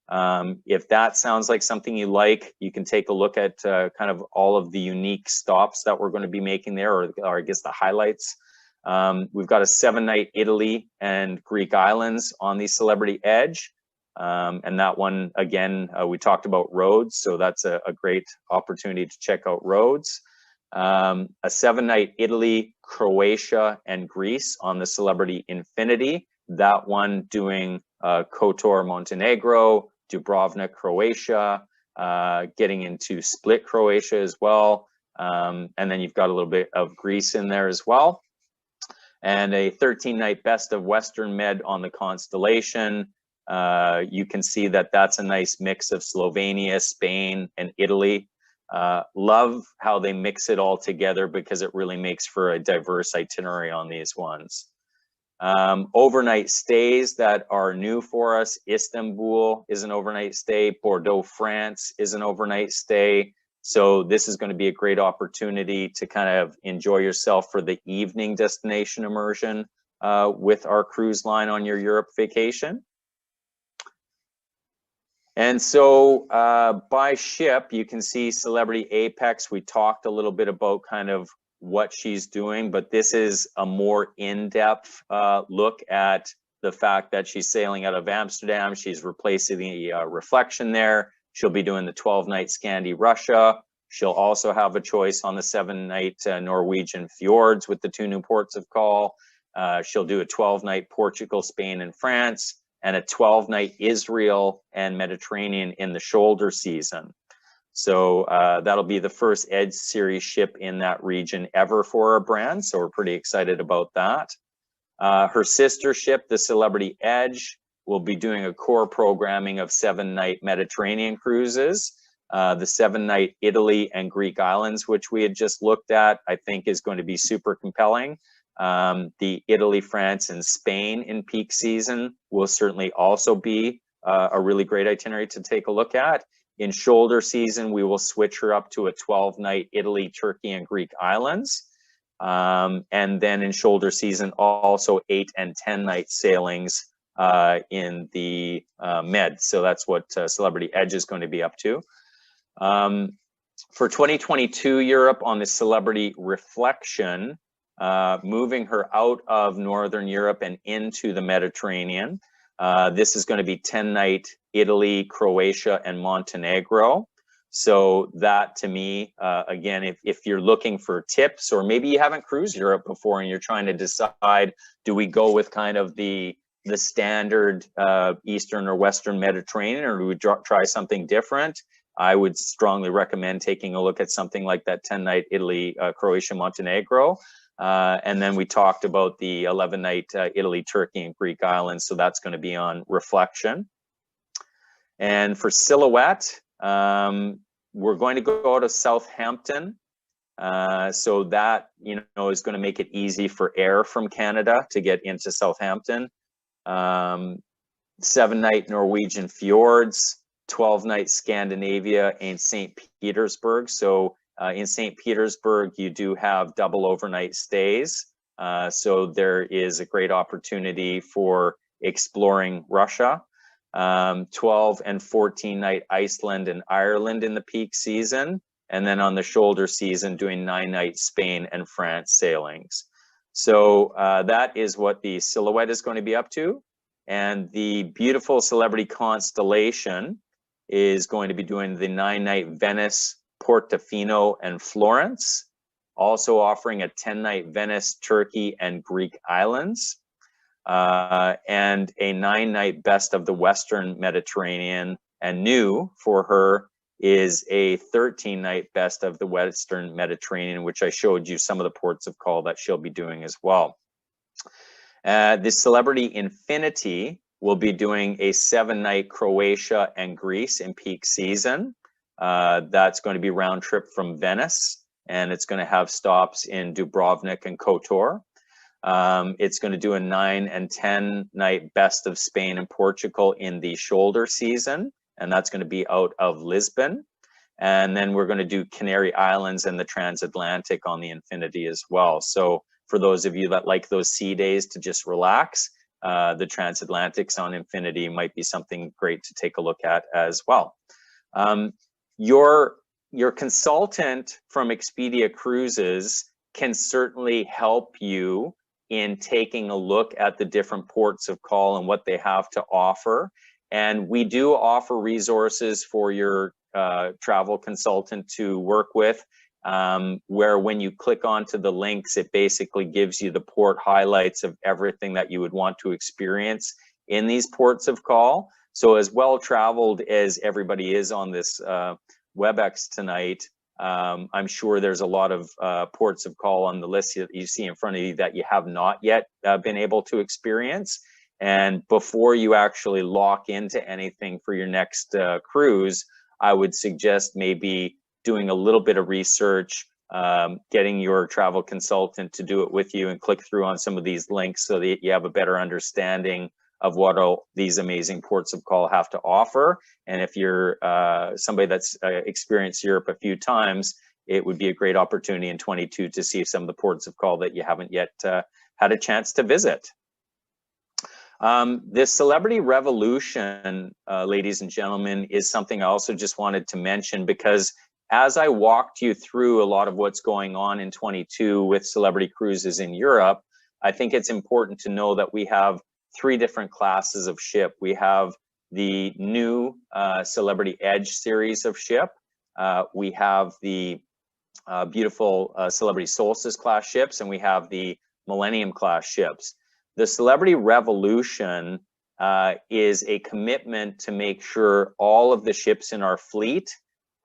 [SPEAKER 2] If that sounds like something you like, you can take a look at kind of all of the unique stops that we're going to be making there, or I guess the highlights. We've got a 7-night Italy and Greek islands on the Celebrity Edge. And that one, again, we talked about Rhodes, so that's a great opportunity to check out Rhodes. A 7-night Italy, Croatia, and Greece on the Celebrity Infinity. That one doing Kotor, Montenegro, Dubrovnik, Croatia, getting into Split, Croatia as well. And then you've got a little bit of Greece in there as well. And a 13-night Best of Western Med on the Constellation. You can see that that's a nice mix of Slovenia, Spain, and Italy. Love how they mix it all together because it really makes for a diverse itinerary on these ones. Overnight stays that are new for us: Istanbul is an overnight stay, Bordeaux, France is an overnight stay. So this is going to be a great opportunity to kind of enjoy yourself for the evening destination immersion with our cruise line on your Europe vacation. And so by ship, you can see Celebrity Apex. We talked a little bit about kind of what she's doing, but this is a more in-depth look at the fact that she's sailing out of Amsterdam. She's replacing the Reflection there. She'll be doing the 12-night Scandi Russia. She'll also have a choice on the 7-night Norwegian Fjords with the 2 new ports of call. She'll do a 12-night Portugal, Spain, and France, and a 12-night Israel and Mediterranean in the shoulder season. So that'll be the first Edge Series ship in that region ever for our brand. So we're pretty excited about that. Her sister ship, the Celebrity Edge, will be doing a core programming of 7-night Mediterranean cruises. The 7-night Italy and Greek islands, which we had just looked at, I think is going to be super compelling. The Italy, France, and Spain in peak season will certainly also be a really great itinerary to take a look at. In shoulder season, we will switch her up to a 12-night Italy, Turkey, and Greek islands. And then in shoulder season, also 8 and 10-night sailings in the Med. So that's what Celebrity Edge is going to be up to. For 2022 Europe on the Celebrity Reflection, moving her out of Northern Europe and into the Mediterranean. This is going to be 10-night Italy, Croatia, and Montenegro. So that, to me, again, if you're looking for tips, or maybe you haven't cruised Europe before and you're trying to decide, do we go with kind of the standard Eastern or Western Mediterranean, or do we try something different? I would strongly recommend taking a look at something like that 10-night Italy, Croatia, Montenegro. And then we talked about the 11-night Italy, Turkey, and Greek islands. So that's going to be on Reflection. And for Silhouette, we're going to go to Southampton. So that, is going to make it easy for air from Canada to get into Southampton. 7-night Norwegian Fjords, 12-night Scandinavia, and St. Petersburg. So in St. Petersburg, you do have double overnight stays. So there is a great opportunity for exploring Russia. 12 and 14 night Iceland and Ireland in the peak season. And then on the shoulder season, doing 9-night Spain and France sailings. So that is what the Silhouette is going to be up to. And the beautiful Celebrity Constellation is going to be doing the 9-night Venice, Portofino, and Florence. Also offering a 10-night Venice, Turkey, and Greek islands. And a 9-night Best of the Western Mediterranean. And new for her is a 13-night Best of the Western Mediterranean, which I showed you some of the ports of call that she'll be doing as well. The Celebrity Infinity will be doing a 7-night Croatia and Greece in peak season. That's going to be round trip from Venice, and it's going to have stops in Dubrovnik and Kotor. It's going to do a 9 and 10-night Best of Spain and Portugal in the shoulder season, and that's going to be out of Lisbon. And then we're going to do Canary Islands and the transatlantic on the Infinity as well. So for those of you that like those sea days to just relax, the transatlantics on Infinity might be something great to take a look at as well. Your consultant from Expedia Cruises can certainly help you in taking a look at the different ports of call and what they have to offer. And we do offer resources for your travel consultant to work with, where when you click onto the links, it basically gives you the port highlights of everything that you would want to experience in these ports of call. So as well traveled as everybody is on this WebEx tonight, I'm sure there's a lot of ports of call on the list that you see in front of you that you have not yet been able to experience. And before you actually lock into anything for your next cruise, I would suggest maybe doing a little bit of research, getting your travel consultant to do it with you and click through on some of these links so that you have a better understanding of what all these amazing ports of call have to offer. And if you're somebody that's experienced Europe a few times, it would be a great opportunity in 22 to see some of the ports of call that you haven't yet had a chance to visit. This Celebrity Revolution, ladies and gentlemen, is something I also just wanted to mention, because as I walked you through a lot of what's going on in 22 with Celebrity Cruises in Europe, I think it's important to know that we have 3 different classes of ship. We have the new Celebrity Edge series of ship. We have the beautiful Celebrity Solstice class ships, and we have the Millennium class ships. The Celebrity Revolution is a commitment to make sure all of the ships in our fleet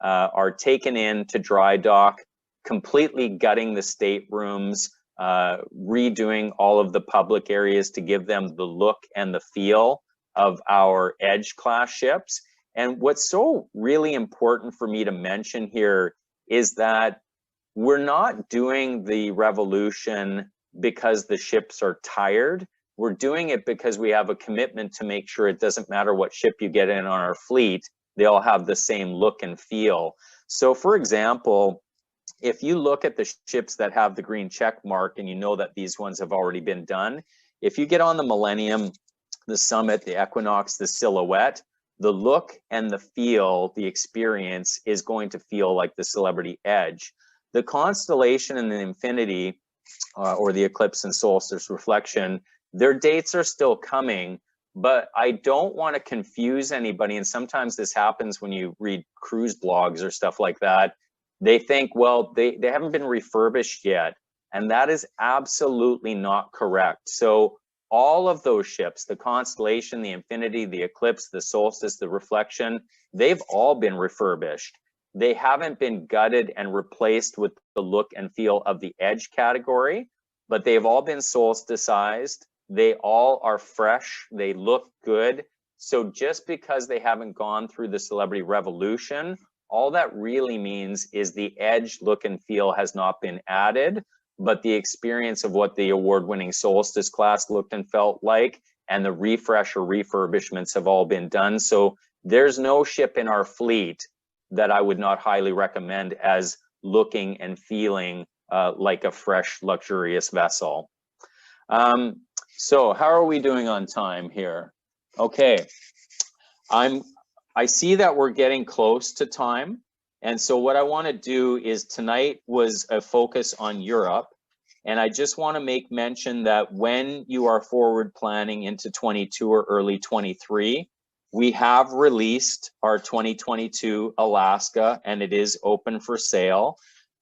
[SPEAKER 2] are taken in to dry dock, completely gutting the staterooms, redoing all of the public areas to give them the look and the feel of our Edge class ships. And what's so really important for me to mention here is that we're not doing the Revolution because the ships are tired. We're doing it because we have a commitment to make sure it doesn't matter what ship you get in on our fleet, they all have the same look and feel. So for example, if you look at the ships that have the green check mark and you know that these ones have already been done, if you get on the Millennium, the Summit, the Equinox, the Silhouette, the look and the feel, the experience is going to feel like the Celebrity Edge. The Constellation and the Infinity, or the Eclipse and Solstice Reflection, their dates are still coming, but I don't want to confuse anybody. And sometimes this happens when you read cruise blogs or stuff like that. They think, well, they haven't been refurbished yet. And that is absolutely not correct. So all of those ships, the Constellation, the Infinity, the Eclipse, the Solstice, the Reflection, they've all been refurbished. They haven't been gutted and replaced with the look and feel of the Edge category, but they've all been solsticized. They all are fresh. They look good. So just because they haven't gone through the Celebrity Revolution, all that really means is the Edge look and feel has not been added, but the experience of what the award-winning Solstice class looked and felt like, and the refresh or refurbishments have all been done. So there's no ship in our fleet that I would not highly recommend as looking and feeling like a fresh, luxurious vessel. So how are we doing on time here? Okay, I see that we're getting close to time. And so what I want to do is, tonight was a focus on Europe. And I just want to make mention that when you are forward planning into 22 or early 23, we have released our 2022 Alaska, and it is open for sale.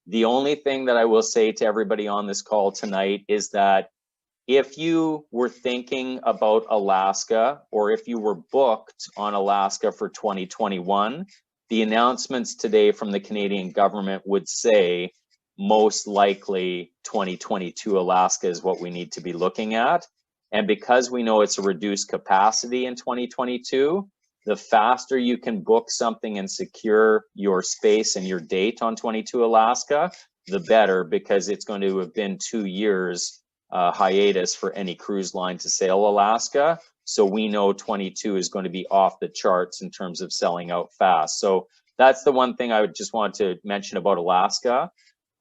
[SPEAKER 2] The only thing that I will say to everybody on this call tonight is that if you were thinking about Alaska, or if you were booked on Alaska for 2021, the announcements today from the Canadian government would say most likely 2022 Alaska is what we need to be looking at. And because we know it's a reduced capacity in 2022, the faster you can book something and secure your space and your date on 22 Alaska, the better, because it's going to have been 2 years hiatus for any cruise line to sail Alaska. So we know 22 is going to be off the charts in terms of selling out fast. So that's the one thing I would just want to mention about Alaska.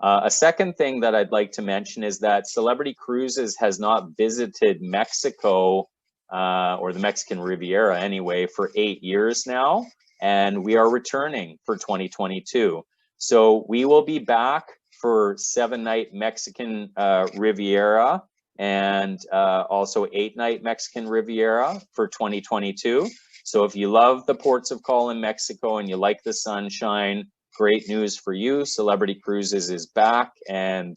[SPEAKER 2] A second thing that I'd like to mention is that Celebrity Cruises has not visited Mexico, or the Mexican Riviera anyway, for 8 years now, and we are returning for 2022. So we will be back for 7-night Mexican Riviera, and also 8-night Mexican Riviera for 2022. So if you love the ports of call in Mexico and you like the sunshine, great news for you. Celebrity Cruises is back and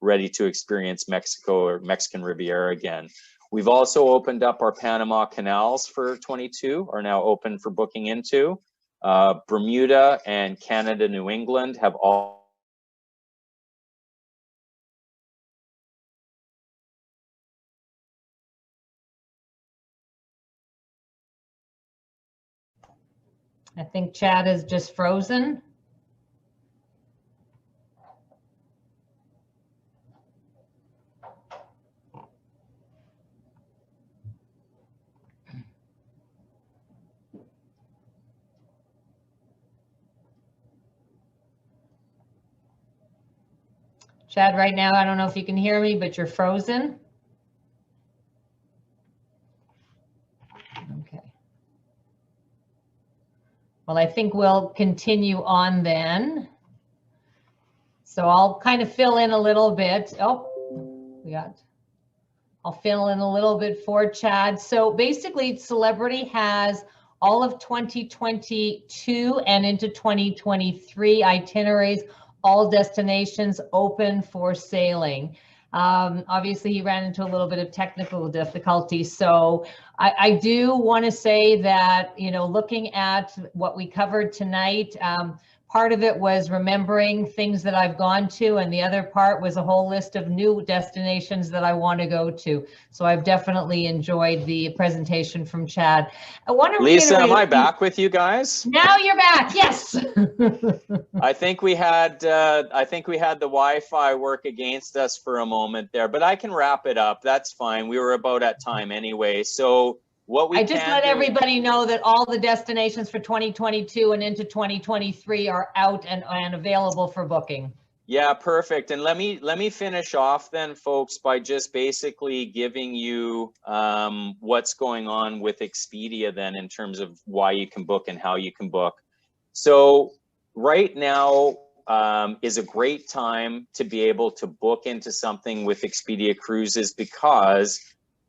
[SPEAKER 2] ready to experience Mexico or Mexican Riviera again. We've also opened up our Panama canals for 22, are now open for booking into. Bermuda and Canada, New England have all
[SPEAKER 1] I think Chad is just frozen. Chad, right now, I don't know if you can hear me, but you're frozen. Okay. Well, I think we'll continue on then. So I'll kind of fill in a little bit. Oh, I'll fill in a little bit for Chad. So basically, Celebrity has all of 2022 and into 2023 itineraries, all destinations open for sailing. Obviously, he ran into a little bit of technical difficulty. So I do want to say that, you know, looking at what we covered tonight, part of it was remembering things that I've gone to, and the other part was a whole list of new destinations that I want to go to. So I've definitely enjoyed the presentation from Chad. I want to
[SPEAKER 2] Lisa, am I back with you guys?
[SPEAKER 1] Now you're back. Yes.
[SPEAKER 2] I think we had the Wi-Fi work against us for a moment there, but I can wrap it up. That's fine. We were about at time anyway. So what we
[SPEAKER 1] I just let everybody know that all the destinations for 2022 and into 2023 are out and available for booking.
[SPEAKER 2] Yeah, perfect. And let me finish off then, folks, by just basically giving you what's going on with Expedia then, in terms of why you can book and how you can book. So right now is a great time to be able to book into something with Expedia Cruises, because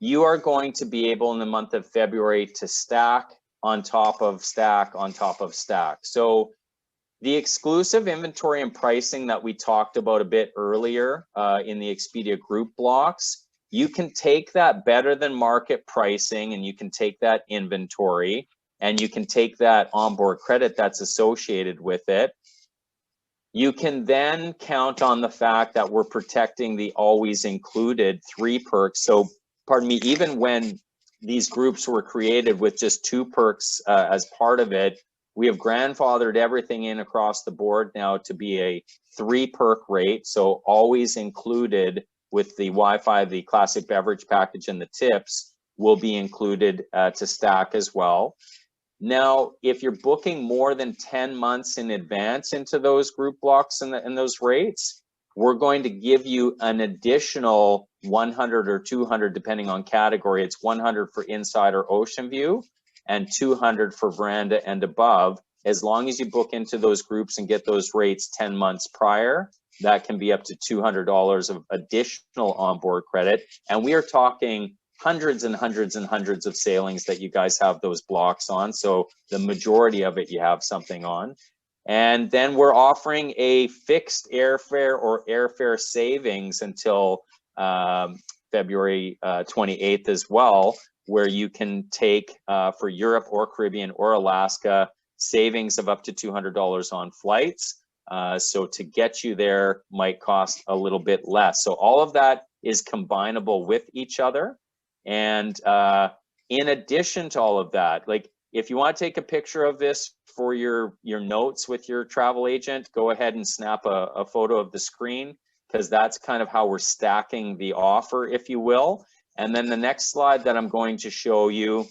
[SPEAKER 2] you are going to be able in the month of February to stack on top of stack on top of stack. So the exclusive inventory and pricing that we talked about a bit earlier in the Expedia group blocks, you can take that better than market pricing, and you can take that inventory, and you can take that onboard credit that's associated with it. You can then count on the fact that we're protecting the always included 3 perks. So, pardon me, even when these groups were created with just 2 perks as part of it, we have grandfathered everything in across the board now to be a 3 perk rate. So always included with the Wi-Fi, the classic beverage package, and the tips will be included to stack as well. Now, if you're booking more than 10 months in advance into those group blocks and those rates, we're going to give you an additional 100 or 200, depending on category. It's 100 for inside or ocean view and 200 for veranda and above. As long as you book into those groups and get those rates 10 months prior, that can be up to $200 of additional onboard credit. And we are talking hundreds and hundreds and hundreds of sailings that you guys have those blocks on. So the majority of it you have something on. And then we're offering a fixed airfare or airfare savings until February 28th as well, where you can take for Europe or Caribbean or Alaska savings of up to $200 on flights. So to get you there might cost a little bit less. So all of that is combinable with each other. And in addition to all of that, like if you want to take a picture of this for your notes with your travel agent, go ahead and snap a photo of the screen, because that's kind of how we're stacking the offer, if you will. And then the next slide that I'm going to show you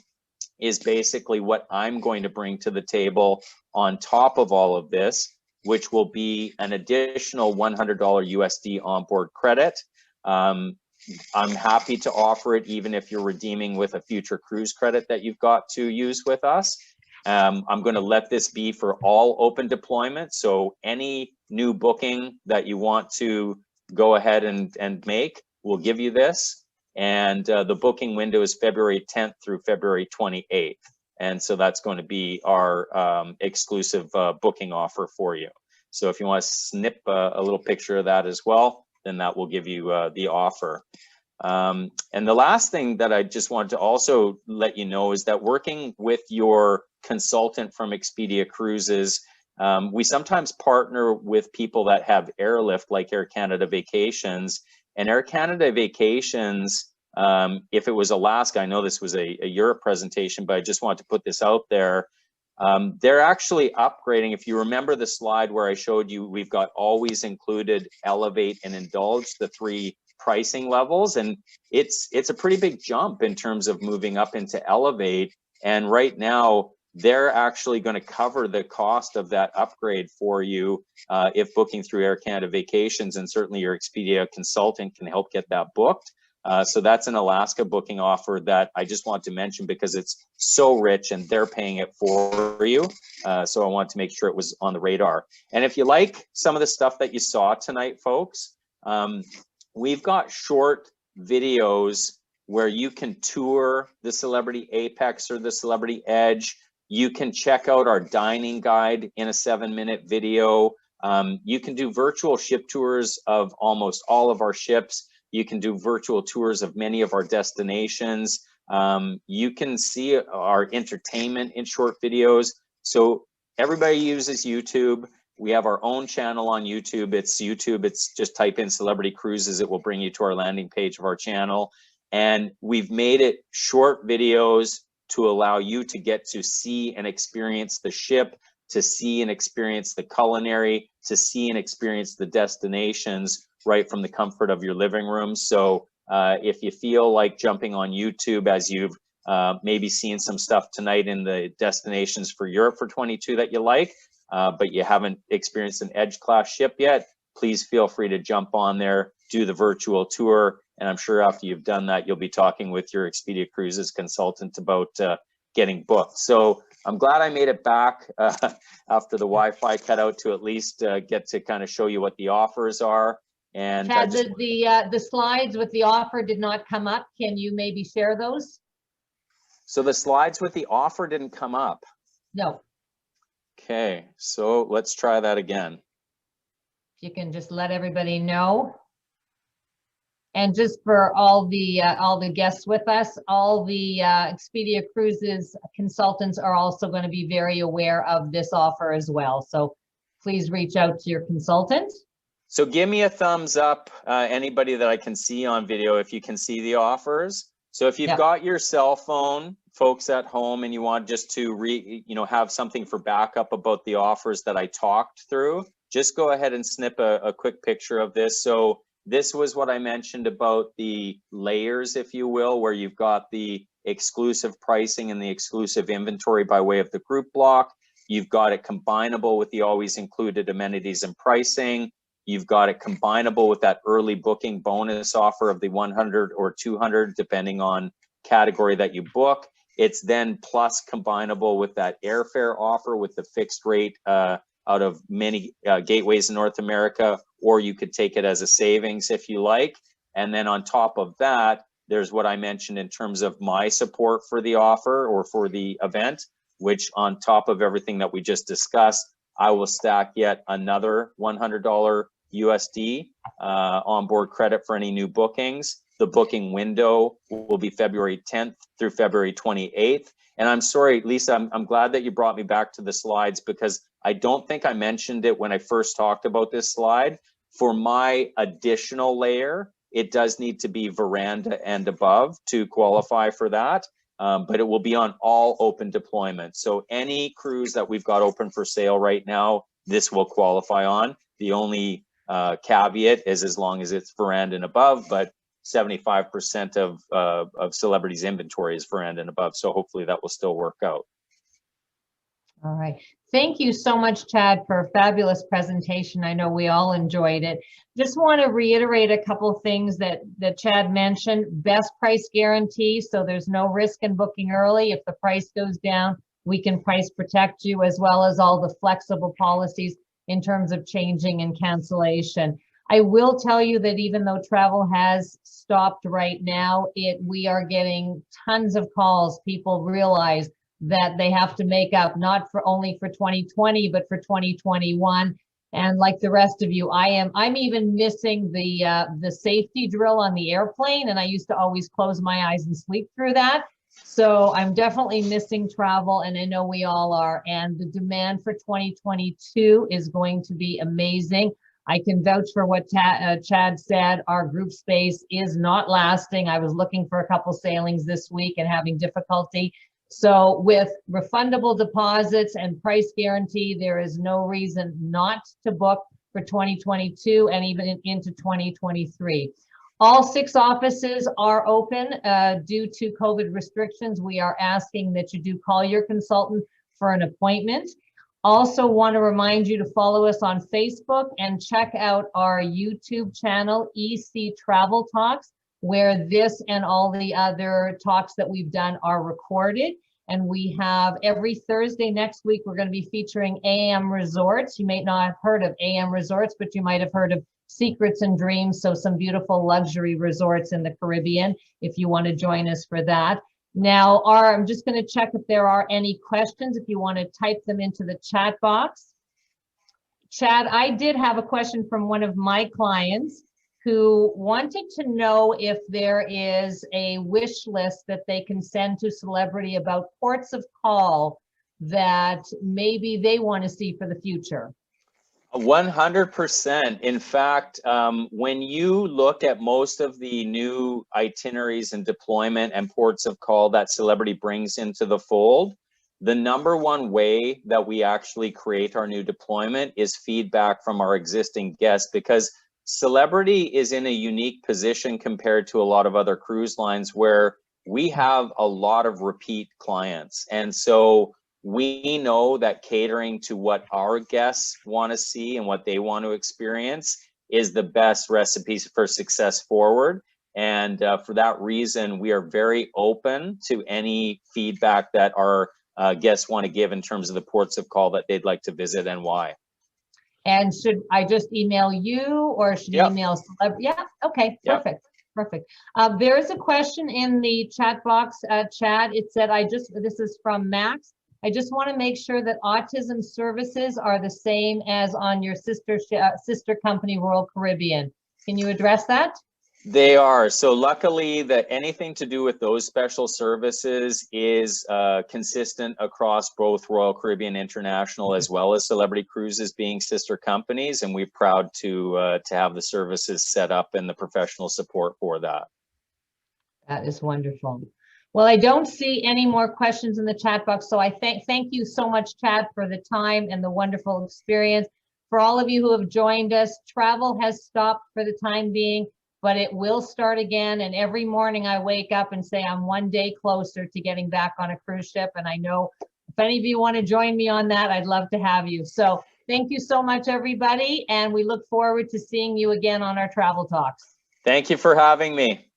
[SPEAKER 2] is basically what I'm going to bring to the table on top of all of this, which will be an additional $100 USD onboard credit. I'm happy to offer it even if you're redeeming with a future cruise credit that you've got to use with us. I'm going to let this be for all open deployment. So any new booking that you want to go ahead and make, we'll give you this. And the booking window is February 10th through February 28th. And so that's going to be our exclusive booking offer for you. So if you want to snip a little picture of that as well, then that will give you the offer. And the last thing that I just wanted to also let you know is that working with your consultant from Expedia Cruises, we sometimes partner with people that have airlift like Air Canada Vacations. And Air Canada Vacations, if it was Alaska, I know this was a Europe presentation, but I just wanted to put this out there. They're actually upgrading. If you remember the slide where I showed you, we've got always included, elevate, and indulge, the three pricing levels. And it's a pretty big jump in terms of moving up into elevate. And right now, they're actually going to cover the cost of that upgrade for you if booking through Air Canada Vacations, and certainly your Expedia consultant can help get that booked. So that's an Alaska booking offer that I just want to mention because it's so rich and they're paying it for you. So I want to make sure it was on the radar. And if you like some of the stuff that you saw tonight, folks, we've got short videos where you can tour the Celebrity Apex or the Celebrity Edge. You can check out our dining guide in a 7-minute video. You can do virtual ship tours of almost all of our ships. You can do virtual tours of many of our destinations. You can see our entertainment in short videos. So everybody uses YouTube. We have our own channel on YouTube. It's just type in Celebrity Cruises. It will bring you to our landing page of our channel. And we've made it short videos to allow you to get to see and experience the ship, to see and experience the culinary, to see and experience the destinations right from the comfort of your living room. So if you feel like jumping on YouTube, as you've maybe seen some stuff tonight in the destinations for Europe for 22 that you like, but you haven't experienced an Edge class ship yet, please feel free to jump on there, do the virtual tour. And I'm sure after you've done that, you'll be talking with your Expedia Cruises consultant about getting booked. So I'm glad I made it back after the Wi-Fi cut out to at least get to kind of show you what the offers are. And
[SPEAKER 1] Chad, the slides with the offer did not come up. Can you maybe share those?
[SPEAKER 2] So the slides with the offer didn't come up.
[SPEAKER 1] No.
[SPEAKER 2] Okay, so let's try that again.
[SPEAKER 1] You can just let everybody know. And just for all the guests with us, all the Expedia Cruises consultants are also going to be very aware of this offer as well. So please reach out to your consultant.
[SPEAKER 2] So give me a thumbs up, anybody that I can see on video, if you can see the offers. So if you've got your cell phone, folks at home, and you want just to have something for backup about the offers that I talked through, just go ahead and snip a quick picture of this. So this was what I mentioned about the layers, if you will, where you've got the exclusive pricing and the exclusive inventory by way of the group block. You've got it combinable with the always included amenities and pricing. You've got it combinable with that early booking bonus offer of the 100 or 200, depending on category that you book. It's then plus combinable with that airfare offer with the fixed rate out of many gateways in North America, or you could take it as a savings if you like. And then on top of that, there's what I mentioned in terms of my support for the offer or for the event, which on top of everything that we just discussed, I will stack yet another $100 USD onboard credit for any new bookings. The booking window will be February 10th through February 28th. And I'm sorry, Lisa, I'm glad that you brought me back to the slides, because I don't think I mentioned it when I first talked about this slide. For my additional layer, it does need to be veranda and above to qualify for that. But it will be on all open deployments. So any cruise that we've got open for sale right now, this will qualify on. The only caveat is as long as it's veranda and above, but 75% of Celebrity's inventory is veranda and above. So hopefully that will still work out.
[SPEAKER 1] All right. Thank you so much, Chad, for a fabulous presentation. I know we all enjoyed it. Just want to reiterate a couple things that Chad mentioned. Best price guarantee, so there's no risk in booking early. If the price goes down, we can price protect you, as well as all the flexible policies in terms of changing and cancellation. I will tell you that even though travel has stopped right now, we are getting tons of calls. People realize that they have to make up not for only for 2020, but for 2021. And like the rest of you, I'm even missing the safety drill on the airplane. And I used to always close my eyes and sleep through that. So I'm definitely missing travel, and I know we all are. And the demand for 2022 is going to be amazing. I can vouch for what Chad said. Our group space is not lasting. I was looking for a couple sailings this week and having difficulty. So with refundable deposits and price guarantee, there is no reason not to book for 2022 and even into 2023. All 6 offices are open due to COVID restrictions. We are asking that you do call your consultant for an appointment. Also want to remind you to follow us on Facebook and check out our YouTube channel, EC Travel Talks, where this and all the other talks that we've done are recorded. And we have every Thursday next week, we're going to be featuring AM Resorts. You may not have heard of AM Resorts, but you might have heard of Secrets and Dreams. So some beautiful luxury resorts in the Caribbean, if you want to join us for that. Now, I'm just going to check if there are any questions, if you want to type them into the chat box. Chad, I did have a question from one of my clients who wanted to know if there is a wish list that they can send to Celebrity about ports of call that maybe they want to see for the future.
[SPEAKER 2] 100%. In fact, when you look at most of the new itineraries and deployment and ports of call that Celebrity brings into the fold, the #1 way that we actually create our new deployment is feedback from our existing guests, because Celebrity is in a unique position compared to a lot of other cruise lines where we have a lot of repeat clients. And so we know that catering to what our guests want to see and what they want to experience is the best recipes for success forward. And for that reason, we are very open to any feedback that our guests want to give in terms of the ports of call that they'd like to visit and why.
[SPEAKER 1] And should I just email you, or should you email Celebrity? Yeah, okay, perfect. Perfect. There is a question in the chat box, Chad. It said, this is from Max. I just want to make sure that autism services are the same as on your sister company, Royal Caribbean. Can you address that?
[SPEAKER 2] They are. So luckily, that anything to do with those special services is consistent across both Royal Caribbean International as well as Celebrity Cruises being sister companies, and we're proud to have the services set up and the professional support for that.
[SPEAKER 1] That is wonderful. Well, I don't see any more questions in the chat box, so I thank you so much, Chad, for the time and the wonderful experience. For all of you who have joined us, travel has stopped for the time being, but it will start again. And every morning I wake up and say I'm one day closer to getting back on a cruise ship. And I know if any of you want to join me on that, I'd love to have you. So Thank you so much, everybody. And we look forward to seeing you again on our travel talks.
[SPEAKER 2] Thank you for having me.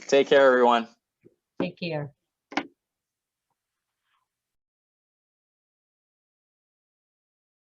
[SPEAKER 2] Take care, everyone.
[SPEAKER 1] Take care.